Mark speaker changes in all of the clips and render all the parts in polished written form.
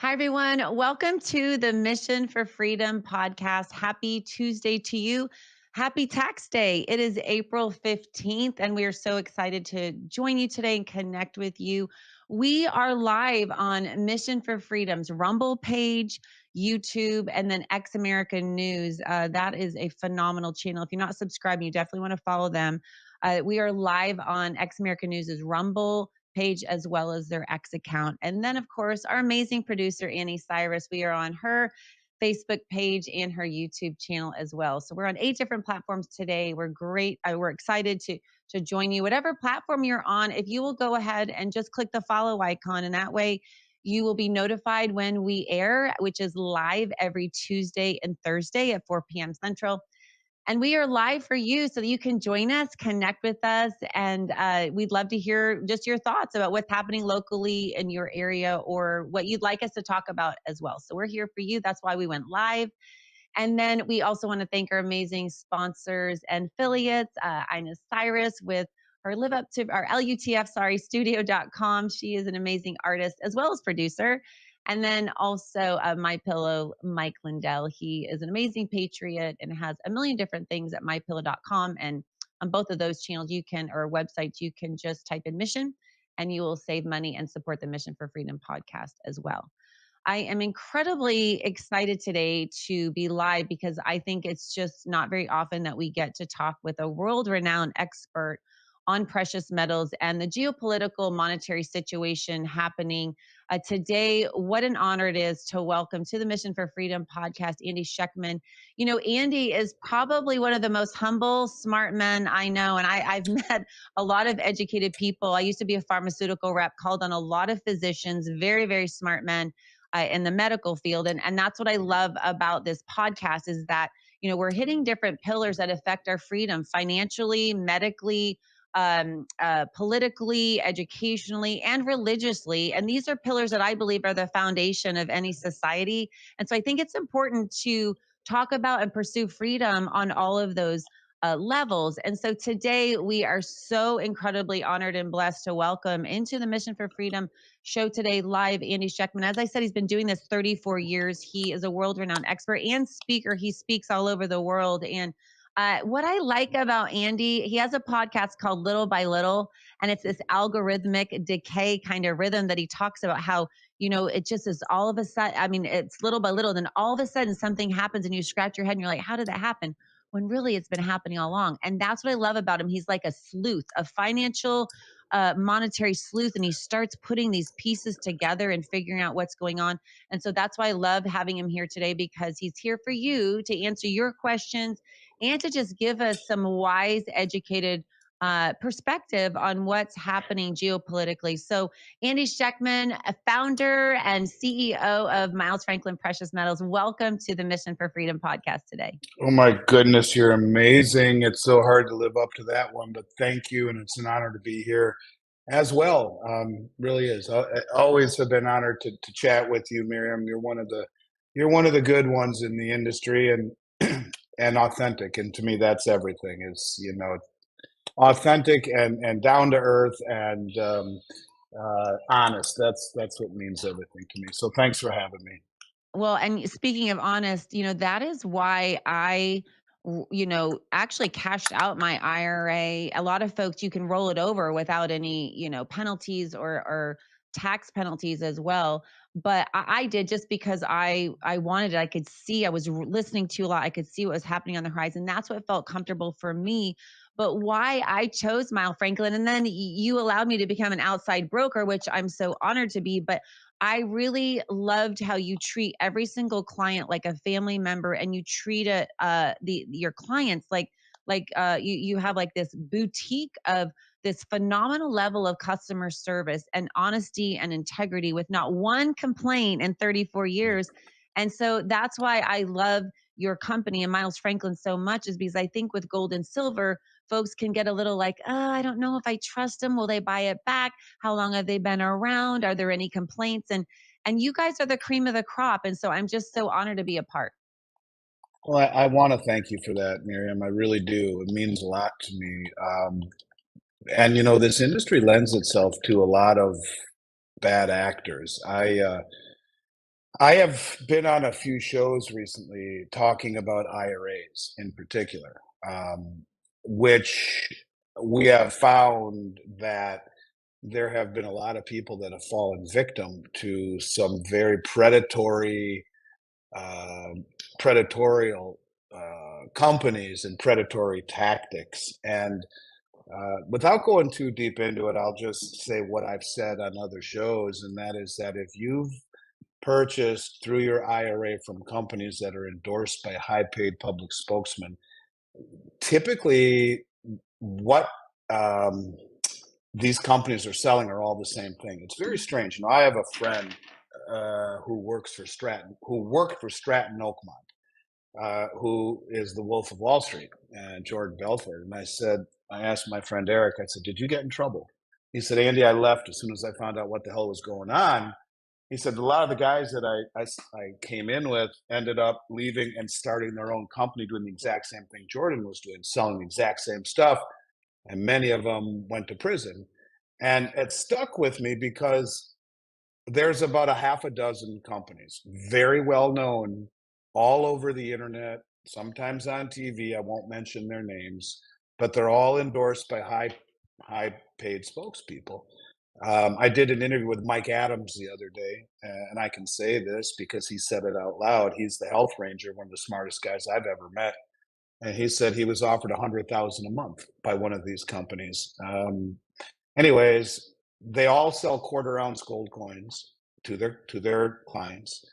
Speaker 1: Hi, everyone. Welcome to the Mission for Freedom podcast. Happy Tuesday to you. Happy tax day. It is April 15th, and we are so excited to join you today and connect with you. We are live on Mission for Freedom's Rumble page, YouTube, and then X American News. That is a phenomenal channel. If you're not subscribed, you definitely want to follow them. We are live on X American News' Rumble page as well as their X account. And then, of course, our amazing producer, Annie Cyrus, we are on her Facebook page and her YouTube channel as well. So we're on 8 different platforms today. We're great. We're excited to join you. Whatever platform you're on, if you will go ahead and just click the follow icon, and that way you will be notified when we air, which is live every Tuesday and Thursday at 4 p.m. Central. And we are live for you so that you can join us, connect with us, and we'd love to hear just your thoughts about what's happening locally in your area or what you'd like us to talk about as well. So we're here for you. That's why we went live. And then we also want to thank our amazing sponsors and affiliates, Ina Cyrus with her Live Up to our LUTF, studio.com. She is an amazing artist as well as producer. And then also My Pillow, Mike Lindell. He is an amazing patriot and has a million different things at mypillow.com. And on both of those channels, you can, or websites, you can just type in mission and you will save money and support the Mission for Freedom podcast as well. I am incredibly excited today to be live because I think it's just not very often that we get to talk with a world renowned expert on precious metals and the geopolitical monetary situation happening today. What an honor it is to welcome to the Mission for Freedom podcast, Andy Schectman. You know, Andy is probably one of the most humble, smart men I know. And I've met a lot of educated people. I used to be a pharmaceutical rep, called on a lot of physicians, very, very smart men in the medical field. And that's what I love about this podcast is that, you know, we're hitting different pillars that affect our freedom financially, medically, politically, educationally, and religiously. And these are pillars that I believe are the foundation of any society. And so I think it's important to talk about and pursue freedom on all of those levels. And so today we are so incredibly honored and blessed to welcome into the Mission for Freedom show today live Andy Schectman. As I said, he's been doing this 34 years. He is a world-renowned expert and speaker. He speaks all over the world. And what I like about Andy, he has a podcast called Little by Little, and it's this algorithmic decay kind of rhythm that he talks about how, you know, it just is all of a sudden, I mean, it's little by little, then all of a sudden something happens and you scratch your head and you're like, how did that happen? When really it's been happening all along. And that's what I love about him. He's like a sleuth, a financial monetary sleuth, and he starts putting these pieces together and figuring out what's going on. And so that's why I love having him here today, because he's here for you to answer your questions and to just give us some wise, educated perspective on what's happening geopolitically. So, Andy Schectman, a founder and CEO of Miles Franklin Precious Metals, welcome to the Mission for Freedom podcast today.
Speaker 2: Oh my goodness, you're amazing. It's so hard to live up to that one, but thank you. And it's an honor to be here as well. Really is. I always have been honored to chat with you, Miriam. You're one of the good ones in the industry and and authentic. And to me, that's everything is, authentic and down to earth and honest. That's what means everything to me. So thanks for having me.
Speaker 1: Well, and speaking of honest, you know, that is why you know, actually cashed out my IRA. A lot of folks, you can roll it over without any, you know, penalties or tax penalties as well. But I did just because I wanted it. I could see, I was listening to a lot. I could see what was happening on the horizon. That's what felt comfortable for me. But why I chose Mile Franklin, and then you allowed me to become an outside broker, which I'm so honored to be. But I really loved how you treat every single client like a family member, and you treat your clients like you have like this boutique of this phenomenal level of customer service and honesty and integrity with not one complaint in 34 years. And so that's why I love your company and Miles Franklin so much, is because I think with gold and silver, folks can get a little like, oh, I don't know if I trust them. Will they buy it back? How long have they been around? Are there any complaints? And you guys are the cream of the crop. And so I'm just so honored to be a part.
Speaker 2: Well, I want to thank you for that, Miriam. I really do. It means a lot to me. And this industry lends itself to a lot of bad actors. I have been on a few shows recently talking about IRAs in particular, which we have found that there have been a lot of people that have fallen victim to some very uh, predatorial companies and predatory tactics. And without going too deep into it, I'll just say what I've said on other shows, and that is that if you've purchased through your IRA from companies that are endorsed by high paid public spokesmen, typically what um, these companies are selling are all the same thing. It's very strange. I have a friend who worked for Stratton Oakmont, who is the Wolf of Wall Street, and Jordan Belfort. And I asked my friend Eric, I said, did you get in trouble? He said, Andy, I left as soon as I found out what the hell was going on. He said a lot of the guys that I came in with ended up leaving and starting their own company, doing the exact same thing Jordan was doing, selling the exact same stuff. And many of them went to prison. And it stuck with me because there's about a half a dozen companies, very well known, all over the internet, sometimes on TV. I won't mention their names, but they're all endorsed by high paid spokespeople. I did an interview with Mike Adams the other day, and I can say this because he said it out loud. He's the health ranger, one of the smartest guys I've ever met, and he said he was offered 100,000 a month by one of these companies. Anyways, they all sell quarter ounce gold coins to their clients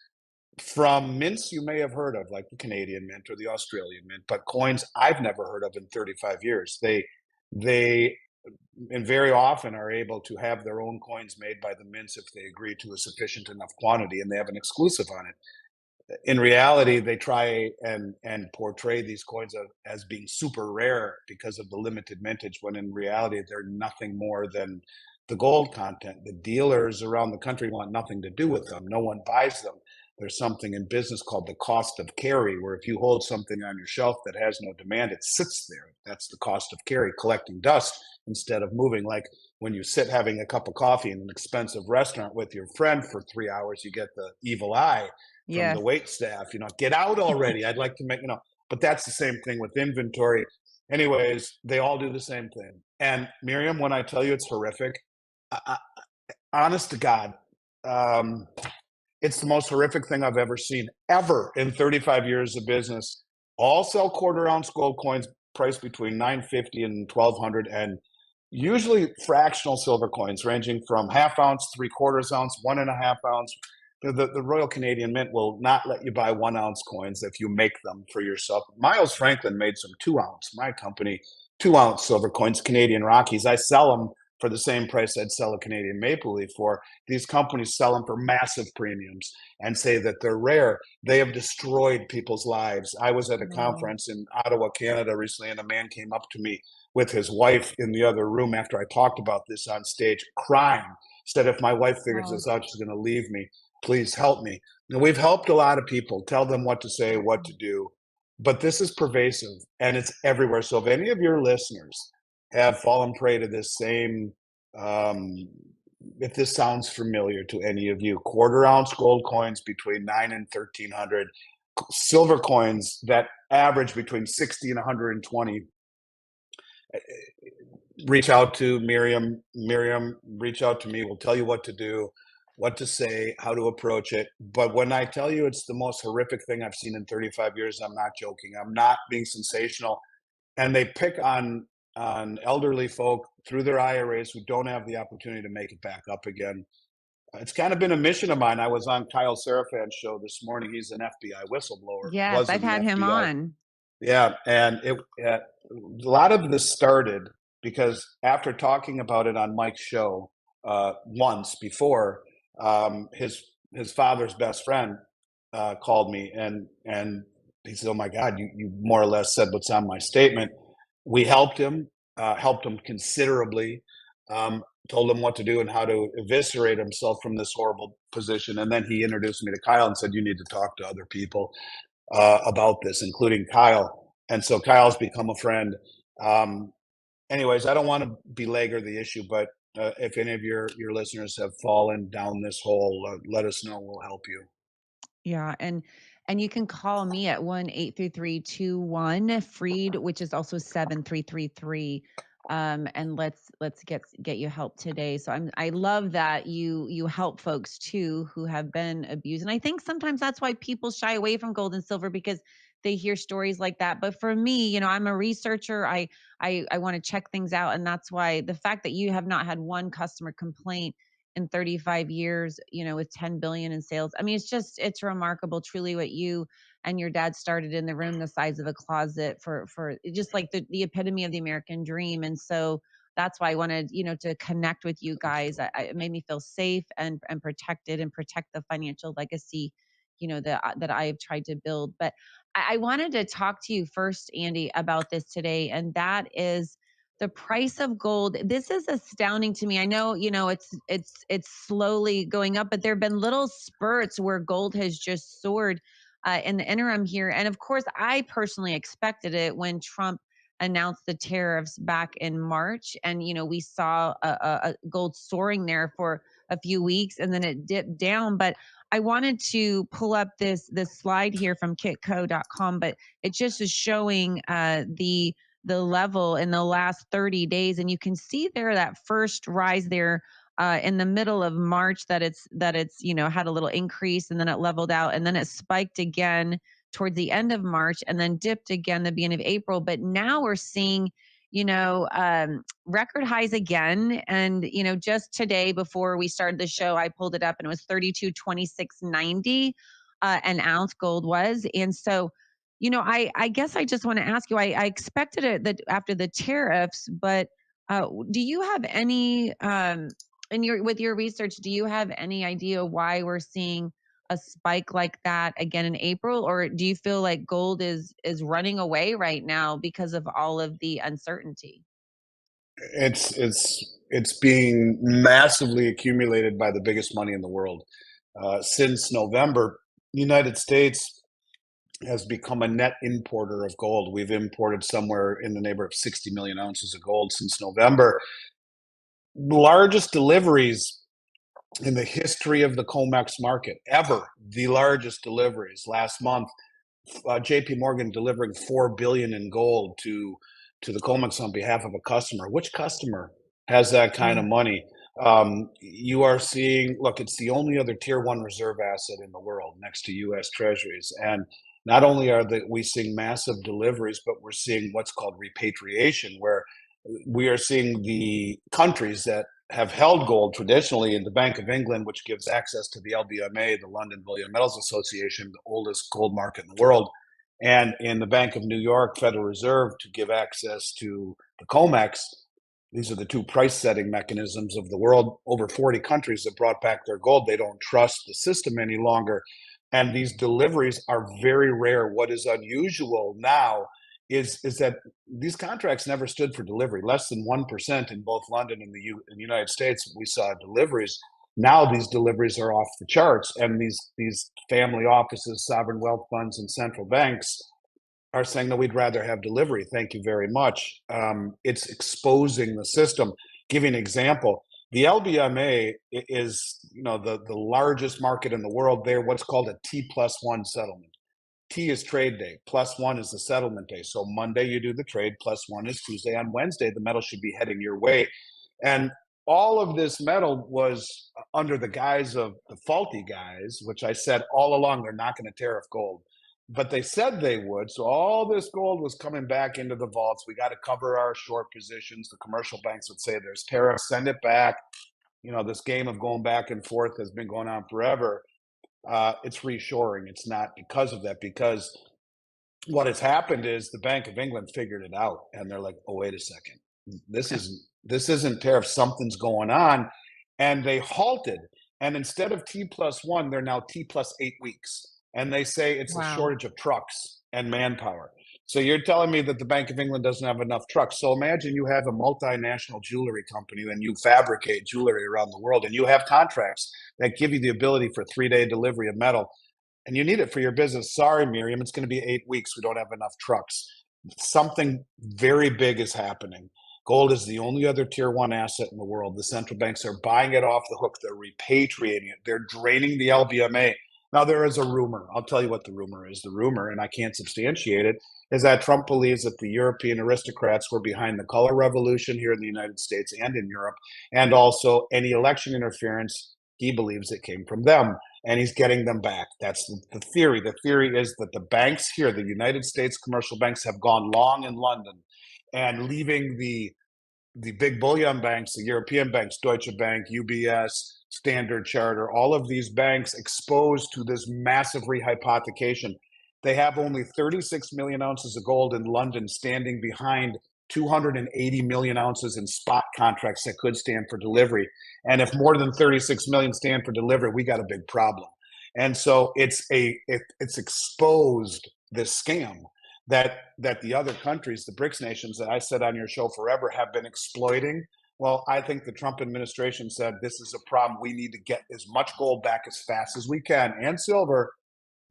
Speaker 2: from mints you may have heard of, like the Canadian Mint or the Australian Mint, but coins I've never heard of in 35 years. They and very often are able to have their own coins made by the mints if they agree to a sufficient enough quantity and they have an exclusive on it. In reality, they try and portray these coins as being super rare because of the limited mintage, when in reality they're nothing more than the gold content. The dealers around the country want nothing to do with them. No one buys them. There's something in business called the cost of carry, where if you hold something on your shelf that has no demand, it sits there. That's the cost of carry, collecting dust instead of moving. Like when you sit having a cup of coffee in an expensive restaurant with your friend for 3 hours, you get the evil eye from the
Speaker 1: Yes.
Speaker 2: wait staff, get out already. I'd like to make, but that's the same thing with inventory. Anyways, they all do the same thing. And Miriam, when I tell you it's horrific, I, honest to God, um, it's the most horrific thing I've ever seen, ever, in 35 years of business. All sell quarter ounce gold coins priced between 950 and 1200, and usually fractional silver coins ranging from half ounce, 3/4 ounce, 1.5 ounce. The Royal Canadian Mint will not let you buy 1 ounce coins if you make them for yourself. Miles Franklin made some 2 ounce, my company, 2 ounce silver coins, Canadian Rockies. I sell them for the same price I'd sell a Canadian Maple Leaf for. These companies sell them for massive premiums and say that they're rare. They have destroyed people's lives. I was at a
Speaker 1: Wow.
Speaker 2: conference in Ottawa, Canada recently, and a man came up to me with his wife in the other room after I talked about this on stage, crying. Said, if my wife figures
Speaker 1: Oh,
Speaker 2: this out, she's going to leave me. Please help me. And we've helped a lot of people, tell them what to say, what to do. But this is pervasive and it's everywhere. So if any of your listeners have fallen prey to this same, um, if this sounds familiar to any of you, quarter ounce gold coins between 9 and 1,300, silver coins that average between 60 and 120, reach out to Miriam. Miriam, reach out to me. We'll tell you what to do, what to say, how to approach it. But when I tell you it's the most horrific thing I've seen in 35 years, I'm not joking. I'm not being sensational. And they pick on elderly folk through their IRAs who don't have the opportunity to make it back up again. It's kind of been a mission of mine. I was on Kyle Sarafan's show this morning. He's an FBI whistleblower,
Speaker 1: yes,
Speaker 2: was
Speaker 1: I've
Speaker 2: in the
Speaker 1: had him
Speaker 2: FBI.
Speaker 1: on.
Speaker 2: Yeah, and a lot of this started because after talking about it on Mike's show once before, his father's best friend called me and he said, "Oh my God, you more or less said what's on my statement." We helped him considerably, told him what to do and how to eviscerate himself from this horrible position, and then he introduced me to Kyle and said, "You need to talk to other people about this, including Kyle." And so Kyle's become a friend. Um, Anyways, I don't want to belabor the issue, but if any of your listeners have fallen down this hole, let us know. We'll help you.
Speaker 1: Yeah, and you can call me at 1-833-21-FREED, which is also 7333. And let's get you help today. So I love that you help folks too who have been abused. And I think sometimes that's why people shy away from gold and silver, because they hear stories like that. But for me, I'm a researcher. I want to check things out. And that's why the fact that you have not had one customer complaint in 35 years, with 10 billion in sales. I mean, it's remarkable truly what you and your dad started in the room the size of a closet for just like the epitome of the American dream. And so that's why I wanted, to connect with you guys. It made me feel safe and protected and protect the financial legacy, that I have tried to build. But I wanted to talk to you first, Andy, about this today. And that is the price of gold. This is astounding to me. I know, it's slowly going up, but there have been little spurts where gold has just soared in the interim here. And of course, I personally expected it when Trump announced the tariffs back in March, and we saw a gold soaring there for a few weeks, and then it dipped down. But I wanted to pull up this slide here from kitco.com, but it just is showing the level in the last 30 days. And you can see there that first rise there in the middle of March, that it's had a little increase, and then it leveled out, and then it spiked again towards the end of March, and then dipped again the beginning of April. But now we're seeing record highs again. And just today before we started the show, I pulled it up and it was 32.2690 an ounce gold was. And so I guess I just want to ask you. I expected it that after the tariffs, but do you have any in your with your research? Do you have any idea why we're seeing a spike like that again in April, or do you feel like gold is running away right now because of all of the uncertainty?
Speaker 2: It's being massively accumulated by the biggest money in the world. Since November, the United States has become a net importer of gold. We've imported somewhere in the neighborhood of 60 million ounces of gold since November. Largest deliveries in the history of the COMEX market ever. The largest deliveries last month. JP Morgan delivering 4 billion in gold to the COMEX on behalf of a customer. Which customer has that kind of
Speaker 1: Mm.
Speaker 2: money? You are seeing, look, it's the only other tier one reserve asset in the world next to US Treasuries. And not only are we seeing massive deliveries, but we're seeing what's called repatriation, where we are seeing the countries that have held gold traditionally in the Bank of England, which gives access to the LBMA, the London Bullion Metals Association, the oldest gold market in the world, and in the Bank of New York Federal Reserve to give access to the COMEX. These are the two price setting mechanisms of the world. Over 40 countries have brought back their gold. They don't trust the system any longer. And these deliveries are very rare. What is unusual now is that these contracts never stood for delivery. Less than 1% in both London and the United States, we saw deliveries. Now these deliveries are off the charts, and these family offices, sovereign wealth funds, and central banks are saying, no, we'd rather have delivery. Thank you very much. It's exposing the system. Give you an example. The LBMA is, the largest market in the world. They're what's called a T+1 settlement. T is trade day, plus one is the settlement day. So Monday you do the trade, plus one is Tuesday. On Wednesday, the metal should be heading your way. And all of this metal was under the guise of the faulty guys, which I said all along, they're not going to tariff gold. But they said they would. So all this gold was coming back into the vaults. We got to cover our short positions. The commercial banks would say there's tariffs, send it back. This game of going back and forth has been going on forever. It's reshoring. It's not because of that, because what has happened is the Bank of England figured it out, and they're like, "Oh, wait a second, this isn't tariff. Something's going on," and they halted. And instead of T+1, they're now T+8 weeks, and they say it's a
Speaker 1: Wow.
Speaker 2: shortage of trucks and manpower. So you're telling me that the Bank of England doesn't have enough trucks. So imagine you have a multinational jewelry company, and you fabricate jewelry around the world, and you have contracts that give you the ability for 3-day delivery of metal, and you need it for your business. Sorry, Miriam, it's going to be 8 weeks. We don't have enough trucks. Something very big is happening. Gold is the only other tier one asset in the world. The central banks are buying it off the hook. They're repatriating it. They're draining the LBMA. Now, there is a rumor. I'll tell you what the rumor is. The rumor, and I can't substantiate it, is that Trump believes that the European aristocrats were behind the color revolution here in the United States and in Europe, and also any election interference. He believes it came from them, and he's getting them back. That's the theory. The theory is that the banks here, the United States commercial banks, have gone long in London and leaving the big bullion banks, the European banks, Deutsche Bank, UBS, Standard Charter, all of these banks exposed to this massive rehypothecation. They have only 36 million ounces of gold in London standing behind 280 million ounces in spot contracts that could stand for delivery. And if more than 36 million stand for delivery, we got a big problem. And so it's exposed this scam that the other countries, the BRICS nations that I said on your show forever, have been exploiting. Well, I think the Trump administration said this is a problem. We need to get as much gold back as fast as we can, and silver,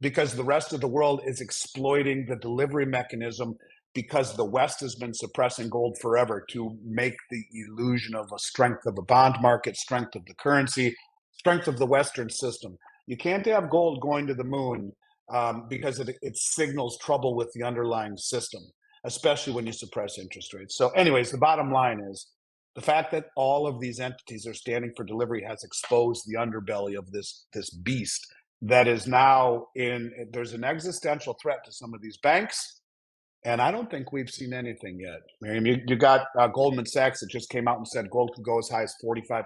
Speaker 2: because the rest of the world is exploiting the delivery mechanism, because the West has been suppressing gold forever to make the illusion of a strength of the bond market, strength of the currency, strength of the Western system. You can't have gold going to the moon because it signals trouble with the underlying system, especially when you suppress interest rates. So, anyways, the bottom line is the fact that all of these entities are standing for delivery has exposed the underbelly of this beast that is now in. There's an existential threat to some of these banks, and I don't think we've seen anything yet. Miriam, you got Goldman Sachs that just came out and said gold could go as high as $4,500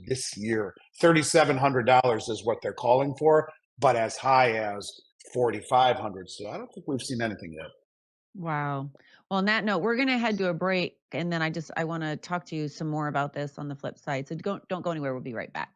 Speaker 2: this year. $3,700 is what they're calling for, but as high as 4,500. So I don't think we've seen anything yet.
Speaker 1: Wow. Well, on that note, we're going to head to a break, and then I want to talk to you some more about this on the flip side. So don't go anywhere. We'll be right back.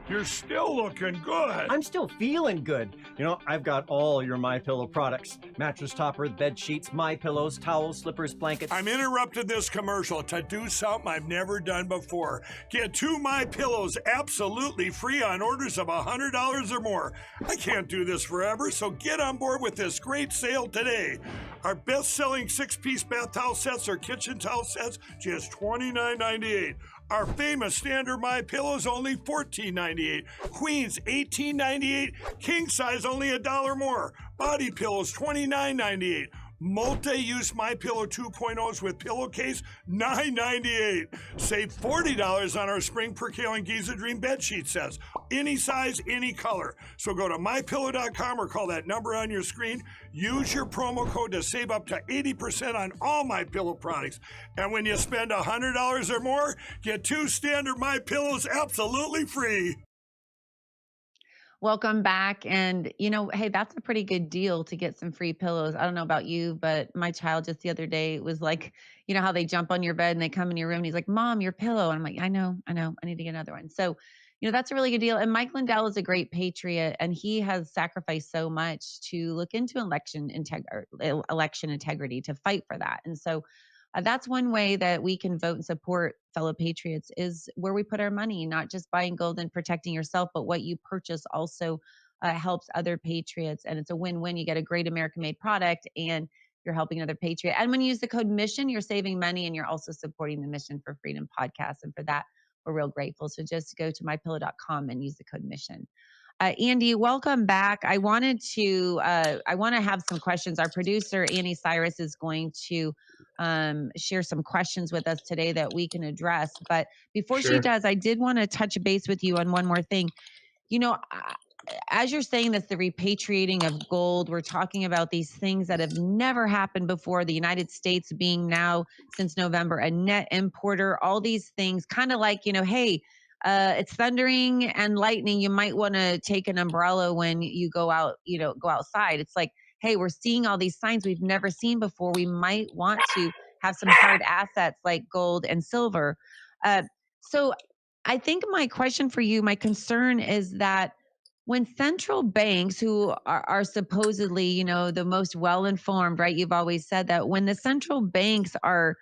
Speaker 3: You're still looking good.
Speaker 4: I'm still feeling good. You know, I've got all your MyPillow products. Mattress topper, bed sheets, MyPillows, towels, slippers, blankets.
Speaker 3: I'm interrupting this commercial to do something I've never done before. Get 2 MyPillows absolutely free on orders of $100 or more. I can't do this forever, so get on board with this great sale today. Our best-selling 6-piece bath towel sets or kitchen towel sets, just $29.98. Our famous standard MyPillow is only $14.98. Queens $18.98. King size only $1 more. Body pillows $29.98. Multi-use MyPillow 2.0s with pillowcase $9.98. Save $40 on our Spring Percale and Giza Dream bedsheet sets. Any size, any color. So go to MyPillow.com or call that number on your screen. Use your promo code to save up to 80% on all MyPillow products. And when you spend $100 or more, get 2 standard MyPillows absolutely free.
Speaker 1: Welcome back. And, hey, that's a pretty good deal to get some free pillows. I don't know about you, but my child just the other day was like, how they jump on your bed and they come in your room and he's like, Mom, your pillow. And I'm like, I know. I need to get another one. So, that's a really good deal. And Mike Lindell is a great patriot, and he has sacrificed so much to look into election integrity, to fight for that. And so that's one way that we can vote and support fellow patriots, is where we put our money, not just buying gold and protecting yourself, but what you purchase also helps other patriots. And it's a win-win. You get a great American-made product and you're helping another patriot. And when you use the code MISSION, you're saving money and you're also supporting the Mission for Freedom podcast. And for that, we're real grateful. So just go to mypillow.com and use the code MISSION. Andy, welcome back. I want to have some questions. Our producer, Annie Cyrus, is going to share some questions with us today that we can address. But before she does, I did want to touch base with you on one more thing. As you're saying this, the repatriating of gold, we're talking about these things that have never happened before. The United States being now, since November, a net importer, all these things kind of like, hey, it's thundering and lightning. You might want to take an umbrella when you go out, go outside. It's like, hey, we're seeing all these signs we've never seen before. We might want to have some hard assets like gold and silver. So I think my question for you, my concern is that when central banks, who are supposedly, the most well-informed, right? You've always said that when the central banks are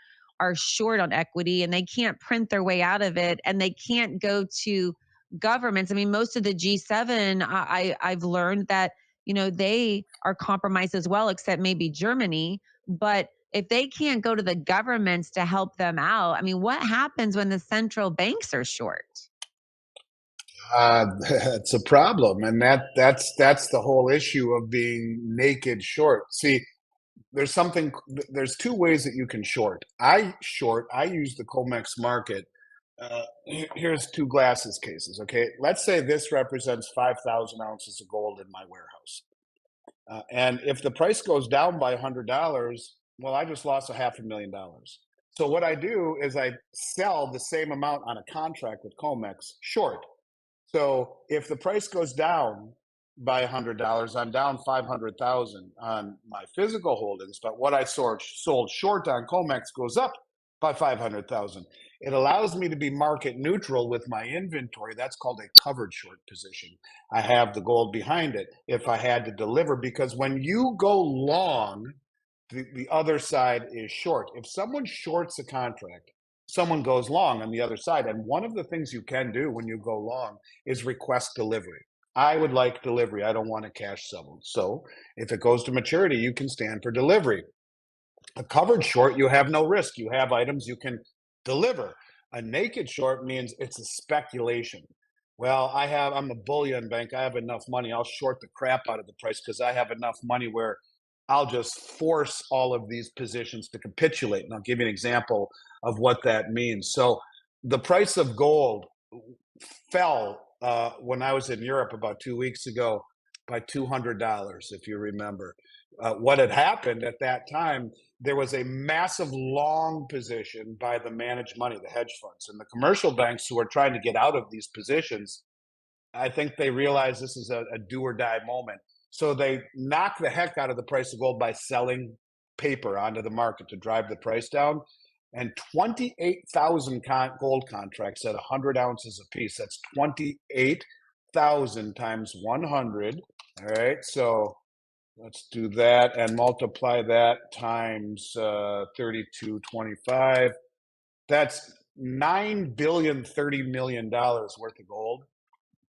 Speaker 1: short on equity and they can't print their way out of it, and they can't go to governments. I mean, most of the G7, I've learned that, they are compromised as well, except maybe Germany. But if they can't go to the governments to help them out, I mean, what happens when the central banks are short?
Speaker 2: It's a problem, and that's the whole issue of being naked short. See, there's something. There's two ways that you can short. I use the Comex market. Here's two glasses cases. Okay, let's say this represents 5,000 ounces of gold in my warehouse, and if the price goes down by $100, well, I just lost $500,000. So what I do is I sell the same amount on a contract with Comex short. So if the price goes down by $100, I'm down 500,000 on my physical holdings. But what I sold short on Comex goes up by 500,000. It allows me to be market neutral with my inventory. That's called a covered short position. I have the gold behind it if I had to deliver, because when you go long, the other side is short. If someone shorts a contract, someone goes long on the other side. And one of the things you can do when you go long is request delivery. I would like delivery. I don't want to cash settle. So if it goes to maturity, you can stand for delivery. A covered short, you have no risk. You have items you can deliver. A naked short means it's a speculation. Well, I'm a bullion bank. I have enough money. I'll short the crap out of the price because I have enough money where I'll just force all of these positions to capitulate. And I'll give you an example of what that means. So the price of gold fell when I was in Europe about 2 weeks ago by $200, if you remember. What had happened at that time, there was a massive long position by the managed money, the hedge funds, and the commercial banks who are trying to get out of these positions. I think they realize this is a do or die moment. So they knock the heck out of the price of gold by selling paper onto the market to drive the price down. And 28,000 gold contracts at 100 ounces a piece. That's 28,000 times 100. All right. So let's do that and multiply that times 32.25. That's $9,030,000,000 worth of gold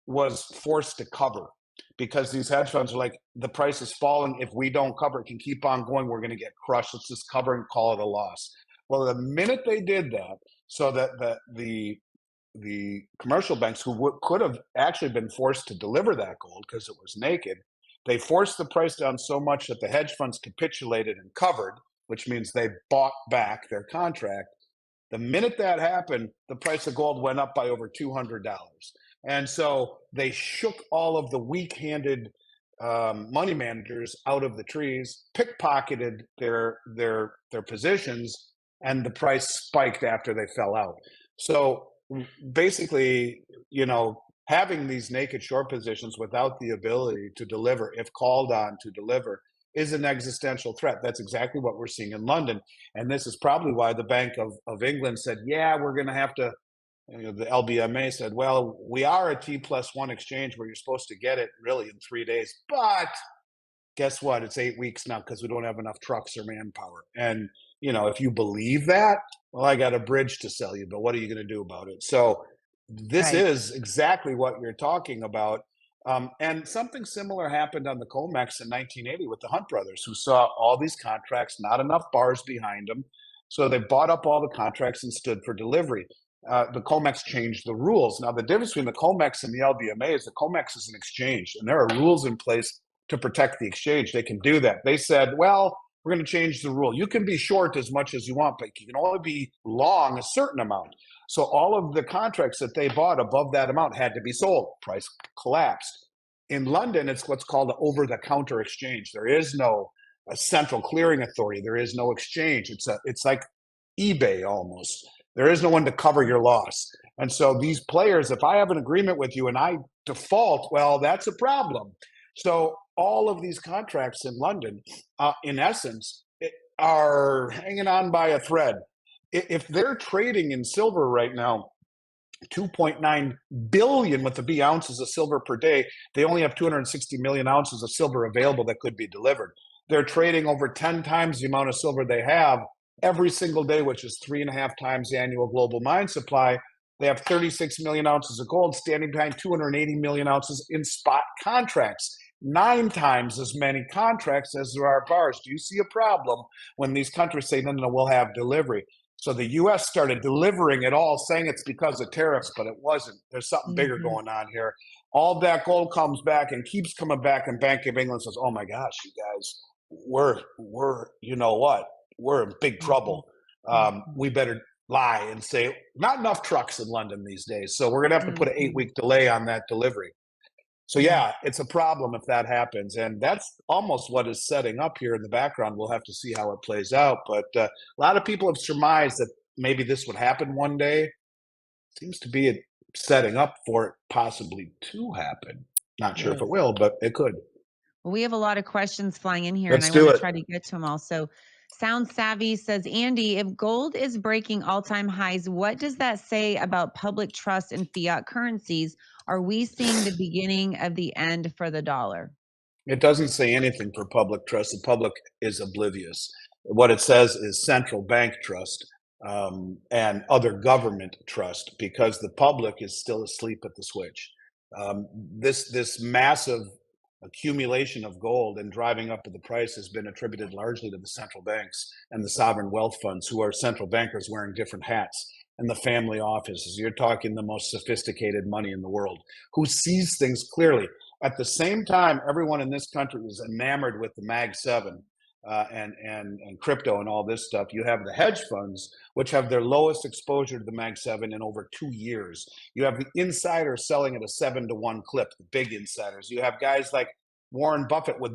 Speaker 2: was forced to cover, because these hedge funds are like, the price is falling. If we don't cover, it can keep on going. We're going to get crushed. Let's just cover and call it a loss. Well, the minute they did that, so that the commercial banks who could have actually been forced to deliver that gold because it was naked, they forced the price down so much that the hedge funds capitulated and covered, which means they bought back their contract. The minute that happened, the price of gold went up by over $200. And so they shook all of the weak-handed money managers out of the trees, pickpocketed their positions, and the price spiked after they fell out. So basically, having these naked short positions without the ability to deliver, if called on to deliver, is an existential threat. That's exactly what we're seeing in London. And this is probably why the Bank of England said, yeah, we're going to have to, the LBMA said, well, we are a T+1 exchange where you're supposed to get it really in 3 days. But guess what? It's 8 weeks now because we don't have enough trucks or manpower. And, if you believe that, well, I got a bridge to sell you, but what are you going to do about it? So this is exactly what you're talking about. And something similar happened on the Comex in 1980 with the Hunt brothers, who saw all these contracts, not enough bars behind them. So they bought up all the contracts and stood for delivery. The Comex changed the rules. Now, the difference between the Comex and the LBMA is the Comex is an exchange, and there are rules in place to protect the exchange. They can do that. They said, well, we're going to change the rule. You can be short as much as you want, but you can only be long a certain amount. So all of the contracts that they bought above that amount had to be sold. Price collapsed. In London, it's what's called an over-the-counter exchange. There is no central clearing authority. There is no exchange. It's like eBay almost. There is no one to cover your loss. And so these players, if I have an agreement with you and I default, well, that's a problem. So all of these contracts in London, in essence, are hanging on by a thread. If they're trading in silver right now, 2.9 billion with the B ounces of silver per day, they only have 260 million ounces of silver available that could be delivered. They're trading over 10 times the amount of silver they have every single day, which is 3.5 times the annual global mine supply. They have 36 million ounces of gold standing behind 280 million ounces in spot contracts. 9 times as many contracts as there are bars. Do you see a problem when these countries say, no, we'll have delivery? So the U.S. started delivering it all, saying it's because of tariffs, but it wasn't. There's something bigger
Speaker 1: Mhm.
Speaker 2: going on here. All that gold comes back and keeps coming back, and Bank of England says, "Oh my gosh, you guys, we're you know what? We're in big
Speaker 1: Mhm.
Speaker 2: trouble.
Speaker 1: Mhm.
Speaker 2: We better lie and say not enough trucks in London these days, so we're going to have to put an
Speaker 1: Mhm.
Speaker 2: 8-week delay on that delivery." So
Speaker 1: Yeah.
Speaker 2: yeah, it's a problem if that happens, and that's almost what is setting up here in the background. We'll have to see how it plays out, but a lot of people have surmised that maybe this would happen one day. Seems to be setting up for it possibly to happen. Not sure if it
Speaker 1: Yes.
Speaker 2: will, but it could.
Speaker 1: Well, we have a lot of questions flying in here, and
Speaker 2: Let's
Speaker 1: I want
Speaker 2: do
Speaker 1: to
Speaker 2: it.
Speaker 1: try to get to them all. So, Sound Savvy says, Andy, if gold is breaking all time highs, what does that say about public trust in fiat currencies? Are we seeing the beginning of the end for the dollar?
Speaker 2: It doesn't say anything for public trust. The public is oblivious. What it says is central bank trust and other government trust, because the public is still asleep at the switch. This massive accumulation of gold and driving up of the price has been attributed largely to the central banks and the sovereign wealth funds, who are central bankers wearing different hats, and the family offices. You're talking the most sophisticated money in the world, who sees things clearly. At the same time, everyone in this country is enamored with the Mag 7 and crypto and all this stuff. You have the hedge funds, which have their lowest exposure to the Mag 7 in over 2 years. You have the insiders selling at a 7-to-1 clip, the big insiders. You have guys like Warren Buffett with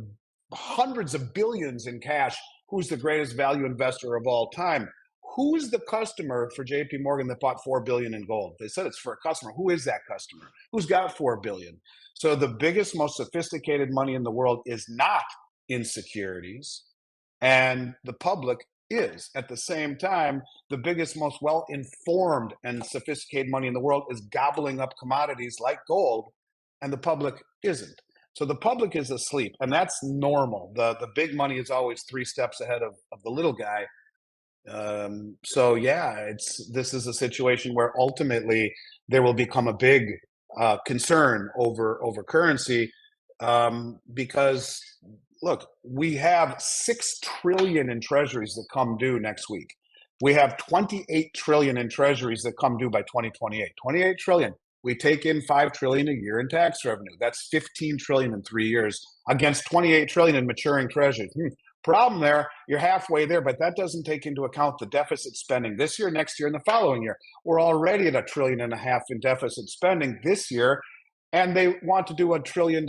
Speaker 2: hundreds of billions in cash, who's the greatest value investor of all time. Who's the customer for JP Morgan that bought 4 billion in gold? They said it's for a customer. Who is that customer? Who's got 4 billion? So the biggest, most sophisticated money in the world is not in securities, and the public is. At the same time, the biggest, most well-informed and sophisticated money in the world is gobbling up commodities like gold, and the public isn't. So the public is asleep, and that's normal. The big money is always 3 steps ahead of the little guy. So yeah, this is a situation where ultimately there will become a big concern over currency, because look, we have 6 trillion in treasuries that come due next week. We have 28 trillion in treasuries that come due by 2028. 28 trillion. We take in 5 trillion a year in tax revenue. That's 15 trillion in 3 years against 28 trillion in maturing treasuries. Problem there, you're halfway there, but that doesn't take into account the deficit spending this year, next year, and the following year. We're already at $1.5 trillion in deficit spending this year, and they want to do $1 trillion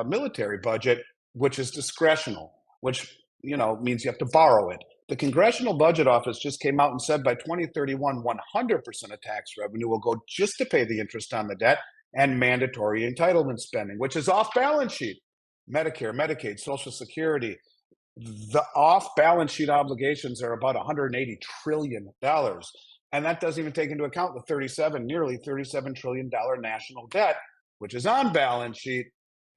Speaker 2: military budget, which is discretional, which means you have to borrow it. The Congressional Budget Office just came out and said by 2031, 100% of tax revenue will go just to pay the interest on the debt and mandatory entitlement spending, which is off balance sheet. Medicare, Medicaid, Social Security, the off-balance sheet obligations are about $180 trillion. And that doesn't even take into account the nearly $37 trillion national debt, which is on balance sheet.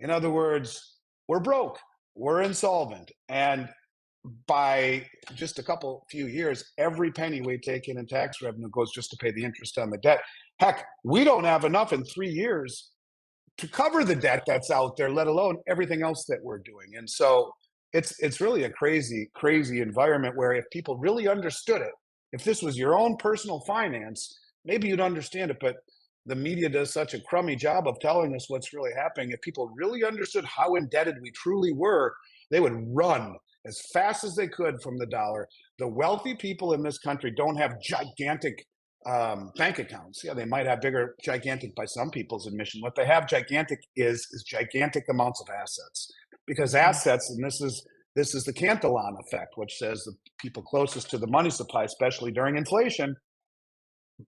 Speaker 2: In other words, we're broke, we're insolvent. And by just few years, every penny we take in tax revenue goes just to pay the interest on the debt. Heck, we don't have enough in 3 years to cover the debt that's out there, let alone everything else that we're doing. And so it's really a crazy, crazy environment where if people really understood it, if this was your own personal finance, maybe you'd understand it. But the media does such a crummy job of telling us what's really happening. If people really understood how indebted we truly were, they would run as fast as they could from the dollar. The wealthy people in this country don't have gigantic bank accounts. Yeah, they might have gigantic by some people's admission. What they have gigantic is gigantic amounts of assets, because assets, and this is the Cantillon effect, which says the people closest to the money supply, especially during inflation,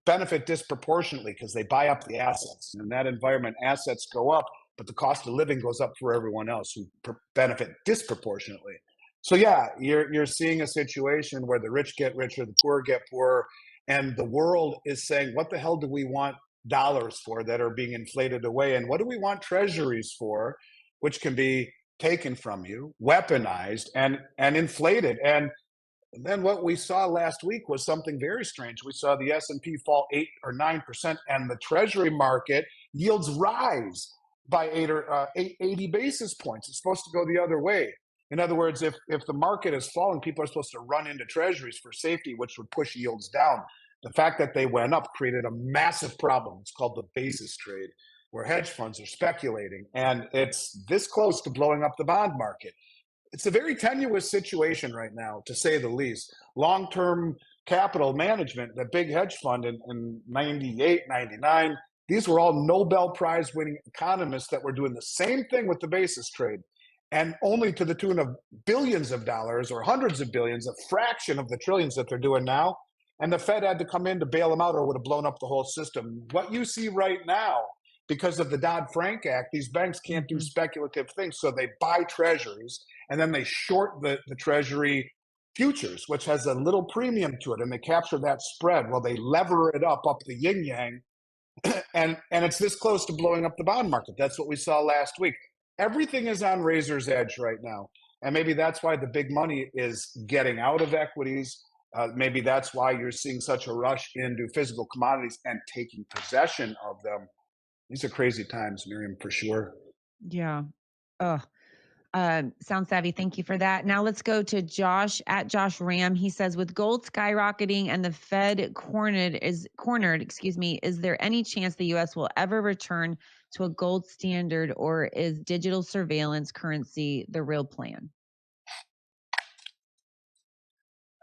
Speaker 2: benefit disproportionately because they buy up the assets. And in that environment, assets go up, but the cost of living goes up for everyone else, who benefit disproportionately. So yeah, you're seeing a situation where the rich get richer, the poor get poorer, and the world is saying, what the hell do we want dollars for that are being inflated away? And what do we want treasuries for, which can be taken from you, weaponized, and inflated? And then what we saw last week was something very strange. We saw the S&P fall 8 or 9%, and the Treasury market yields rise by 80 basis points. It's supposed to go the other way. In other words, if the market is falling, people are supposed to run into treasuries for safety, which would push yields down. The fact that they went up created a massive problem. It's called the basis trade, where hedge funds are speculating, and it's this close to blowing up the bond market. It's a very tenuous situation right now, to say the least. Long-term capital management, the big hedge fund in 98, 99, these were all Nobel Prize winning economists that were doing the same thing with the basis trade, and only to the tune of billions of dollars or hundreds of billions, a fraction of the trillions that they're doing now. And the Fed had to come in to bail them out, or would have blown up the whole system. What you see right now, because of the Dodd-Frank Act, these banks can't do speculative things, so they buy treasuries and then they short the treasury futures, which has a little premium to it, and they capture that spread. Well, they lever it up the yin yang, and it's this close to blowing up the bond market. That's what we saw last week. Everything is on razor's edge right now, and maybe that's why the big money is getting out of equities. Maybe that's why you're seeing such a rush into physical commodities and taking possession of them. These are crazy times, Miriam, for sure.
Speaker 1: Yeah. Oh, sound savvy. Thank you for that. Now let's go to Josh at Josh Ram. He says, with gold skyrocketing and the Fed cornered, is there any chance the U.S. will ever return to a gold standard, or is digital surveillance currency the real plan?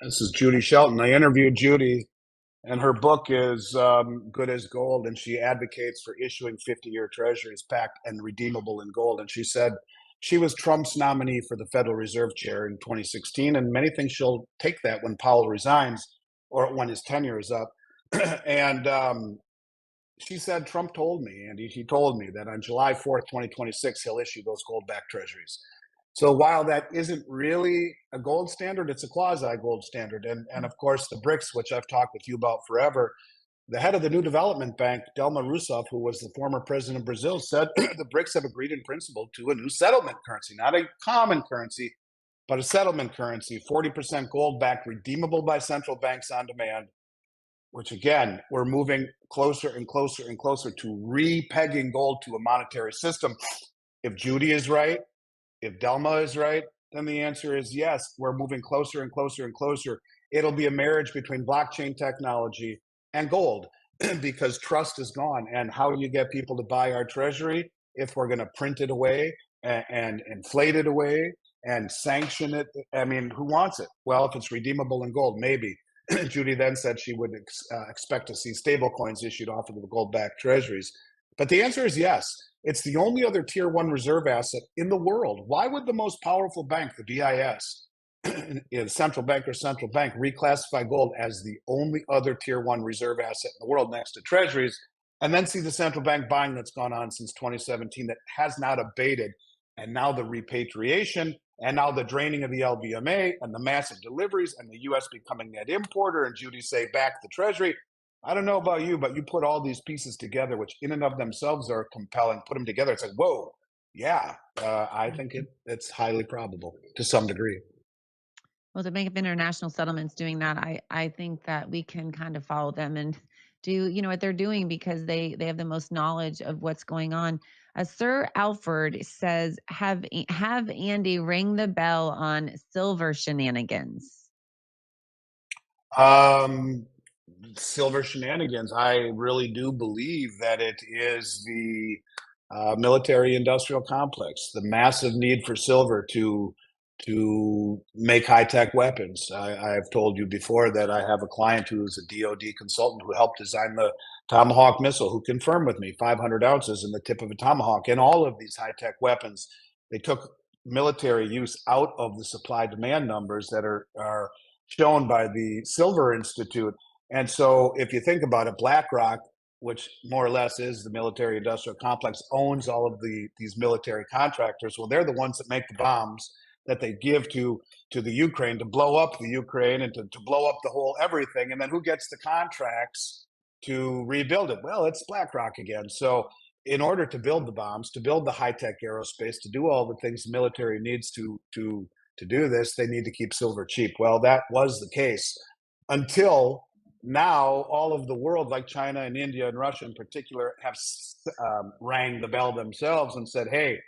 Speaker 2: This is Judy Shelton. I interviewed Judy, and her book is Good as Gold, and she advocates for issuing 50-year treasuries backed and redeemable in gold. And she said she was Trump's nominee for the Federal Reserve chair in 2016, and many think she'll take that when Powell resigns or when his tenure is up. And she said, Trump told me, Andy, he told me that on July 4th, 2026, he'll issue those gold-backed treasuries. So while that isn't really a gold standard, it's a quasi-gold standard. And of course, the BRICS, which I've talked with you about forever, the head of the New Development Bank, Dilma Rousseff, who was the former president of Brazil, said the BRICS have agreed in principle to a new settlement currency, not a common currency, but a settlement currency, 40% gold-backed, redeemable by central banks on demand, which again, we're moving closer and closer and closer to re-pegging gold to a monetary system. If Judy is right, if Delma is right, then the answer is yes. We're moving closer and closer and closer. It'll be a marriage between blockchain technology and gold because trust is gone. And how do you get people to buy our treasury if we're going to print it away and inflate it away and sanction it? I mean, who wants it? Well, if it's redeemable in gold, maybe. Judy then said she would expect to see stable coins issued off of the gold-backed treasuries. But the answer is yes. It's the only other tier one reserve asset in the world. Why would the most powerful bank, the BIS, central bank, reclassify gold as the only other tier one reserve asset in the world next to treasuries, and then see the central bank buying that's gone on since 2017 that has not abated? And now the repatriation, and now the draining of the LBMA, and the massive deliveries, and the U.S. becoming net importer, and Judy say back the treasury. I don't know about you, but you put all these pieces together, which in and of themselves are compelling, put them together, it's like, whoa, yeah, I think it's highly probable to some degree.
Speaker 1: Well, the Bank of International Settlements doing that, I think that we can kind of follow them and do, what they're doing, because they have the most knowledge of what's going on. Sir Alfred says, have Andy ring the bell on silver shenanigans.
Speaker 2: Silver shenanigans. I really do believe that it is the military industrial complex, the massive need for silver to make high-tech weapons. I've told you before that I have a client who's a DoD consultant who helped design the Tomahawk missile, who confirmed with me 500 ounces in the tip of a Tomahawk. And all of these high-tech weapons, they took military use out of the supply-demand numbers that are shown by the Silver Institute. And so if you think about it, BlackRock, which more or less is the military industrial complex, owns all of these military contractors. Well, they're the ones that make the bombs that they give to the Ukraine to blow up the Ukraine and to blow up the whole everything. And then who gets the contracts to rebuild it? Well, it's BlackRock again. So in order to build the bombs, to build the high-tech aerospace, to do all the things the military needs to do this, they need to keep silver cheap. Well, that was the case until now. All of the world, like China and India and Russia in particular, have rang the bell themselves and said, hey,